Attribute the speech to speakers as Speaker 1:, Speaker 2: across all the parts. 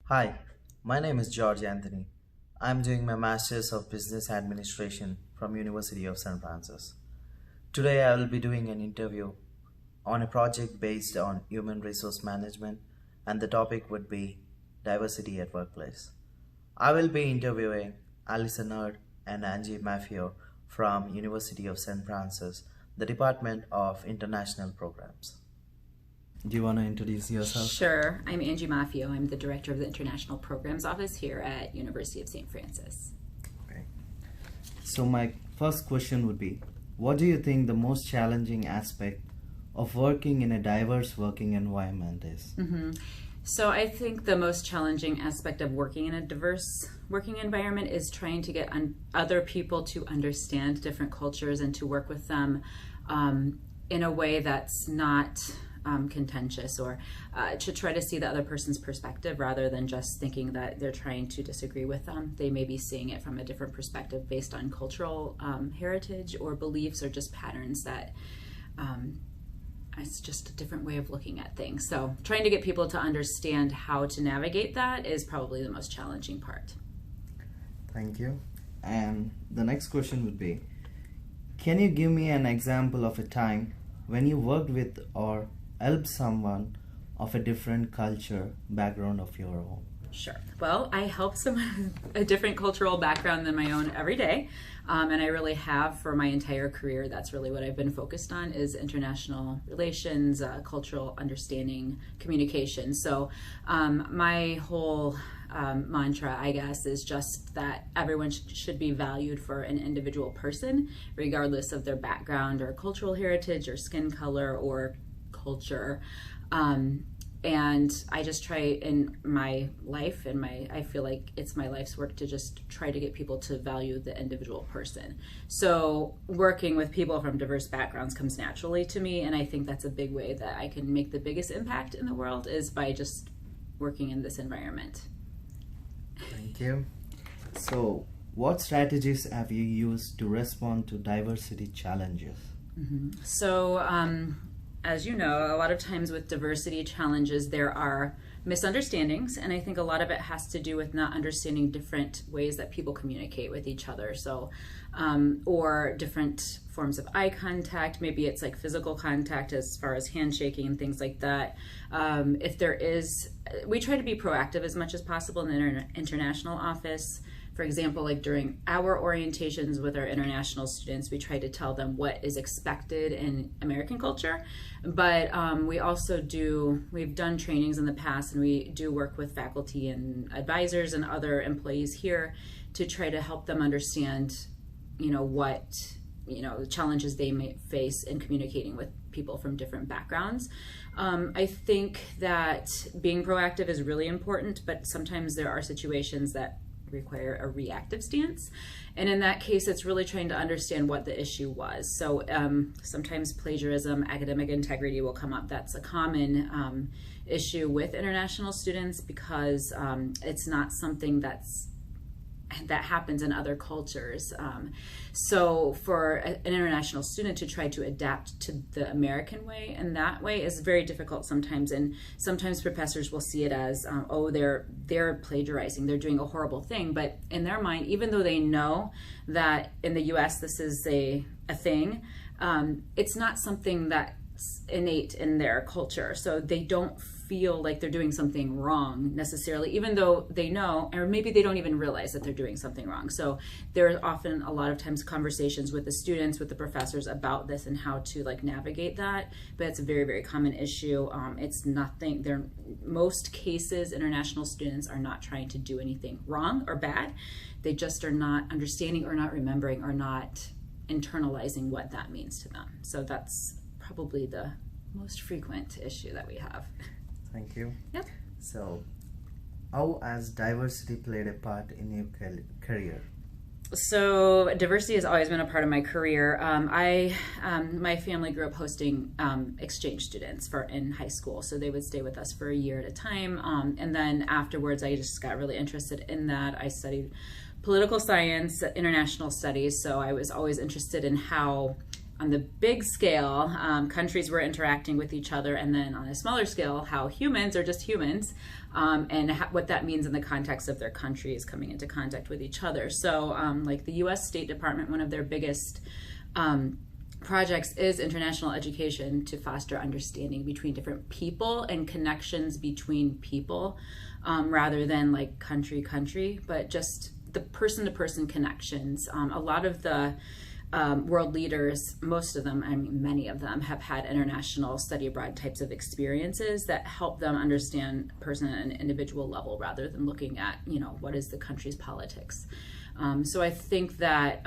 Speaker 1: Hi, my name is George Anthony. I'm doing my Masters of Business Administration from University of St. Francis. Today I will be doing an interview on a project based on human resource management and the topic would be diversity at workplace. I will be interviewing Alison Nerd and Angie Maffio from University of St. Francis, the Department of International Programs. Do you want to introduce yourself?
Speaker 2: Sure. I'm Angie Maffio. I'm the director of the International Programs Office here at University of St. Francis.
Speaker 1: Okay. So my first question would be, what do you think the most challenging aspect of working in a diverse working environment is?
Speaker 2: So I think the most challenging aspect of working in a diverse working environment is trying to get other people to understand different cultures and to work with them in a way that's not contentious, or to try to see the other person's perspective rather than just thinking that they're trying to disagree with them. They may be seeing it from a different perspective based on cultural heritage or beliefs or just patterns that it's just a different way of looking at things. So trying to get people to understand how to navigate that is probably the most challenging part.
Speaker 1: Thank you. And the next question would be, can you give me an example of a time when you worked with or helped someone of a different culture background of your own?
Speaker 2: Sure. Well, I help someone with a different cultural background than my own every day, and I really have for my entire career. That's really what I've been focused on is international relations, cultural understanding, communication. So my whole mantra, I guess, is just that everyone should be valued for an individual person, regardless of their background or cultural heritage or skin color or culture. And I just try in my life and I feel like it's my life's work to just try to get people to value the individual person. So working with people from diverse backgrounds comes naturally to me, and I think that's a big way that I can make the biggest impact in the world is by just working in this environment.
Speaker 1: Thank you. So, what strategies have you used to respond to diversity challenges?
Speaker 2: So, as you know, a lot of times with diversity challenges, there are misunderstandings, and I think a lot of it has to do with not understanding different ways that people communicate with each other. So, or different forms of eye contact. Maybe it's like physical contact as far as handshaking and things like that. If there is, we try to be proactive as much as possible in the international office. For example, like during our orientations with our international students, we try to tell them what is expected in American culture. But we also we've done trainings in the past, and we do work with faculty and advisors and other employees here to try to help them understand, what, the challenges they may face in communicating with people from different backgrounds. I think that being proactive is really important, but sometimes there are situations that require a reactive stance, and in that case it's really trying to understand what the issue was. So sometimes plagiarism, academic integrity will come up. That's a common issue with international students because it's not something that happens in other cultures. So for an international student to try to adapt to the American way in that way is very difficult sometimes. And sometimes professors will see it as, they're plagiarizing, they're doing a horrible thing. But in their mind, even though they know that in the US this is a thing, it's not something that's innate in their culture. So they don't feel like they're doing something wrong necessarily, even though they know, or maybe they don't even realize that they're doing something wrong. So there are often a lot of times conversations with the students, with the professors about this and how to navigate that. But it's a very, very common issue. It's nothing, most cases, international students are not trying to do anything wrong or bad. They just are not understanding or not remembering or not internalizing what that means to them. So that's probably the most frequent issue that we have.
Speaker 1: Thank you.
Speaker 2: Yep.
Speaker 1: So, how has diversity played a part in your career?
Speaker 2: So diversity has always been a part of my career. My family grew up hosting exchange students in high school, so they would stay with us for a year at a time. And then afterwards, I just got really interested in that. I studied political science, international studies, so I was always interested in how on the big scale, countries were interacting with each other, and then on a smaller scale, how humans are just humans, and what that means in the context of their countries coming into contact with each other. So like the US State Department, one of their biggest projects is international education to foster understanding between different people and connections between people, rather than like country, but just the person-to-person connections. A lot of the world leaders, most of them, I mean many of them, have had international study abroad types of experiences that help them understand person at an individual level rather than looking at, what is the country's politics. So I think that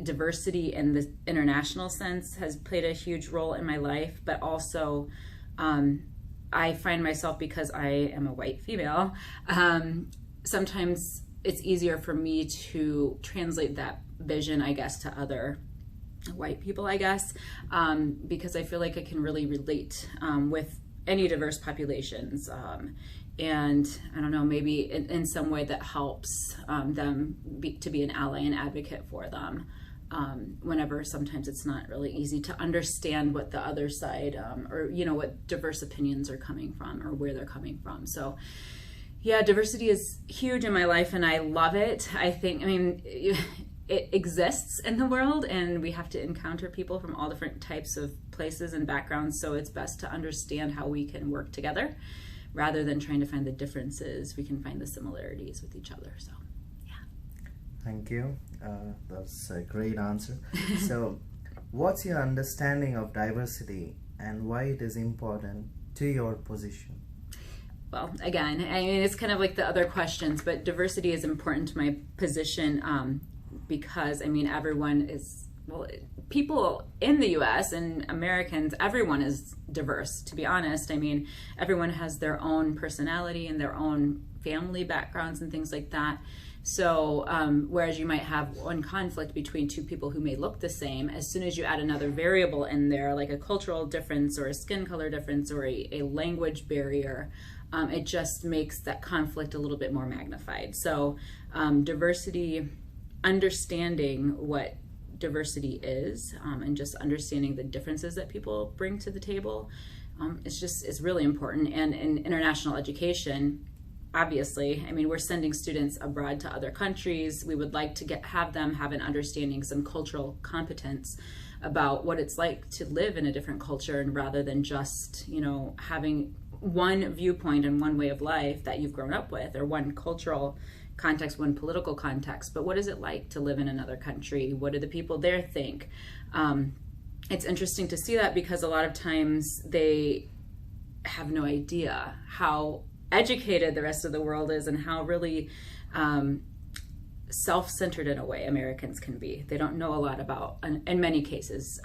Speaker 2: diversity in the international sense has played a huge role in my life, but also I find myself, because I am a white female, sometimes it's easier for me to translate that vision, I guess, to other white people, I guess, because I feel like I can really relate with any diverse populations. And I don't know, maybe in some way that helps them to be an ally and advocate for them. Whenever sometimes it's not really easy to understand what the other side, or, what diverse opinions are coming from or where they're coming from. So yeah, diversity is huge in my life and I love it. It exists in the world and we have to encounter people from all different types of places and backgrounds. So it's best to understand how we can work together rather than trying to find the differences. We can find the similarities with each other. So yeah.
Speaker 1: Thank you. That's a great answer. So what's your understanding of diversity and why it is important to your position?
Speaker 2: Well, again, it's kind of like the other questions, but diversity is important to my position because, everyone is, people in the US and Americans, everyone is diverse, to be honest. Everyone has their own personality and their own family backgrounds and things like that. So whereas you might have one conflict between two people who may look the same, as soon as you add another variable in there, like a cultural difference or a skin color difference or a language barrier, it just makes that conflict a little bit more magnified. So diversity, understanding what diversity is, and just understanding the differences that people bring to the table, it's really important. And in international education, obviously, we're sending students abroad to other countries. We would like to have them have an understanding, some cultural competence about what it's like to live in a different culture, and rather than just, having one viewpoint and one way of life that you've grown up with, or one cultural context, one political context, but what is it like to live in another country? What do the people there think? It's interesting to see that because a lot of times they have no idea how educated the rest of the world is and how really self-centered in a way Americans can be. They don't know a lot about, in many cases,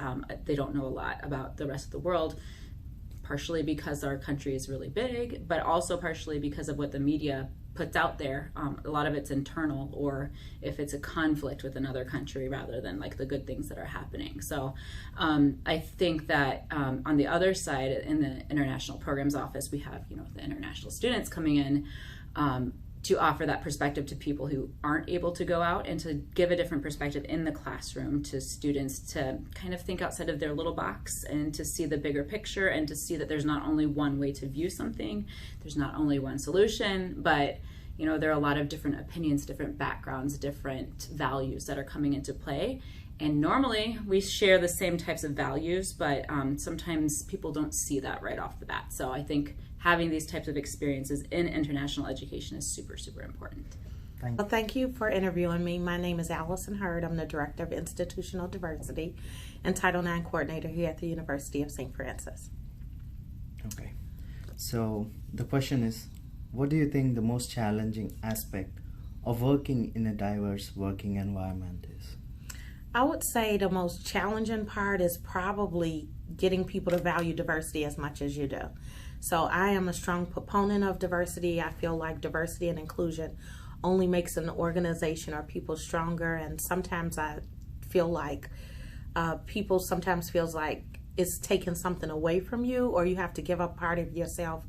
Speaker 2: they don't know a lot about the rest of the world, partially because our country is really big, but also partially because of what the media puts out there. A lot of it's internal, or if it's a conflict with another country, rather than like the good things that are happening. So I think that on the other side, in the International Programs Office, we have the international students coming in to offer that perspective to people who aren't able to go out, and to give a different perspective in the classroom to students to kind of think outside of their little box and to see the bigger picture, and to see that there's not only one way to view something, there's not only one solution, but there are a lot of different opinions, different backgrounds, different values that are coming into play. And normally we share the same types of values, but sometimes people don't see that right off the bat. So I think having these types of experiences in international education is super, super important.
Speaker 3: Well, thank you for interviewing me. My name is Allison Hurd. I'm the Director of Institutional Diversity and Title IX Coordinator here at the University of St. Francis.
Speaker 1: Okay. So the question is, what do you think the most challenging aspect of working in a diverse working environment is?
Speaker 3: I would say the most challenging part is probably getting people to value diversity as much as you do. So I am a strong proponent of diversity. I feel like diversity and inclusion only makes an organization or people stronger. And sometimes I feel like people sometimes feels like it's taking something away from you, or you have to give up part of yourself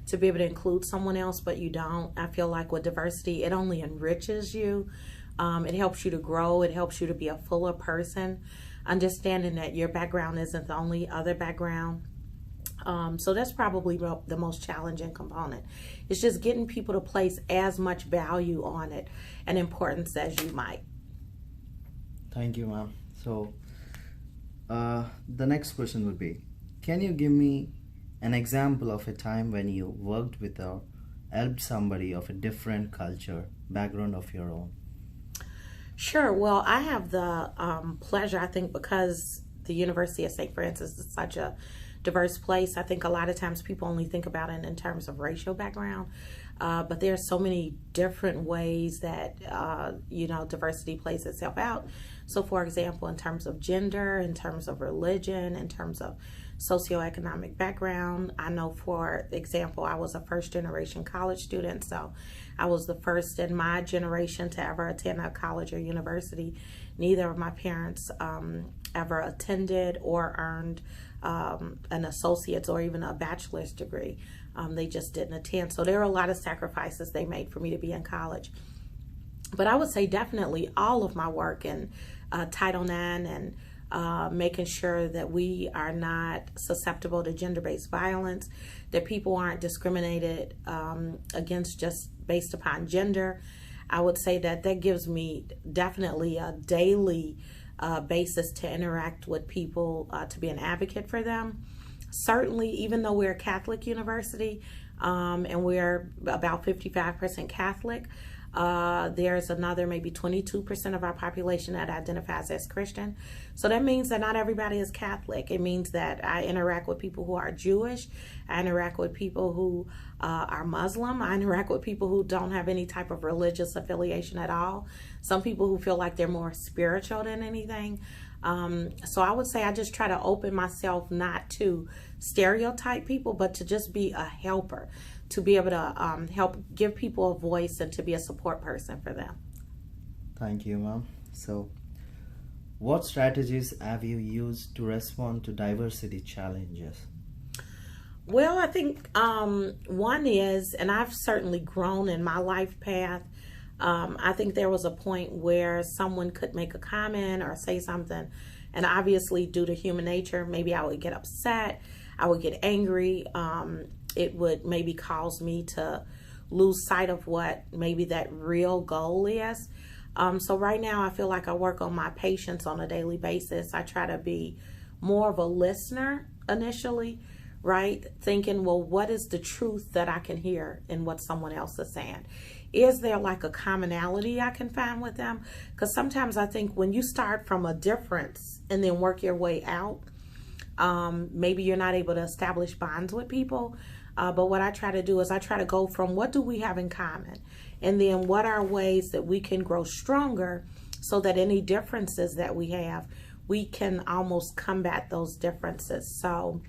Speaker 3: to be able to include someone else, but you don't. I feel like with diversity, it only enriches you. It helps you to grow. It helps you to be a fuller person. understanding that your background isn't the only other background. So that's probably the most challenging component. It's just getting people to place as much value on it and importance as you might.
Speaker 1: Thank you, ma'am. So, the next question would be, can you give me an example of a time when you worked with or helped somebody of a different culture, background of your own?
Speaker 3: Sure. Well, I have the pleasure, I think, because the University of St. Francis is such a diverse place. I think a lot of times people only think about it in terms of racial background, but there are so many different ways that diversity plays itself out. So, for example, in terms of gender, in terms of religion, in terms of socioeconomic background. I know, for example, I was a first-generation college student, so I was the first in my generation to ever attend a college or university. Neither of my parents ever attended or earned an associate's or even a bachelor's degree. They just didn't attend. So there were a lot of sacrifices they made for me to be in college. But I would say definitely all of my work in Title IX and making sure that we are not susceptible to gender-based violence, that people aren't discriminated against just based upon gender. I would say that gives me definitely a daily basis to interact with people, to be an advocate for them. Certainly, even though we're a Catholic university and we're about 55% Catholic, there's another maybe 22% of our population that identifies as Christian. So that means that not everybody is Catholic. It means that I interact with people who are Jewish. I interact with people who are Muslim. I interact with people who don't have any type of religious affiliation at all. Some people who feel like they're more spiritual than anything. So I would say I just try to open myself not to stereotype people, but to just be a helper, to be able to help give people a voice and to be a support person for them.
Speaker 1: Thank you, ma'am. So, what strategies have you used to respond to diversity challenges?
Speaker 3: Well, I think one is, and I've certainly grown in my life path, I think there was a point where someone could make a comment or say something, and obviously due to human nature, maybe I would get upset, I would get angry, it would maybe cause me to lose sight of what maybe that real goal is. So right now I feel like I work on my patience on a daily basis. I try to be more of a listener initially, right? Thinking, well, what is the truth that I can hear in what someone else is saying? Is there like a commonality I can find with them? Because sometimes I think when you start from a difference and then work your way out, maybe you're not able to establish bonds with people. But what I try to do is I try to go from what do we have in common? And then what are ways that we can grow stronger so that any differences that we have, we can almost combat those differences. So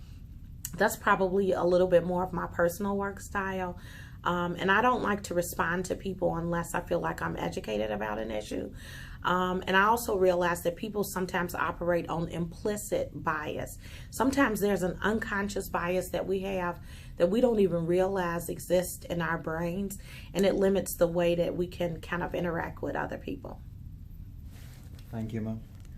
Speaker 3: that's probably a little bit more of my personal work style. And I don't like to respond to people unless I feel like I'm educated about an issue. And I also realize that people sometimes operate on implicit bias. Sometimes there's an unconscious bias that we have that we don't even realize exists in our brains, and it limits the way that we can kind of interact with other people.
Speaker 1: Thank you, ma'am.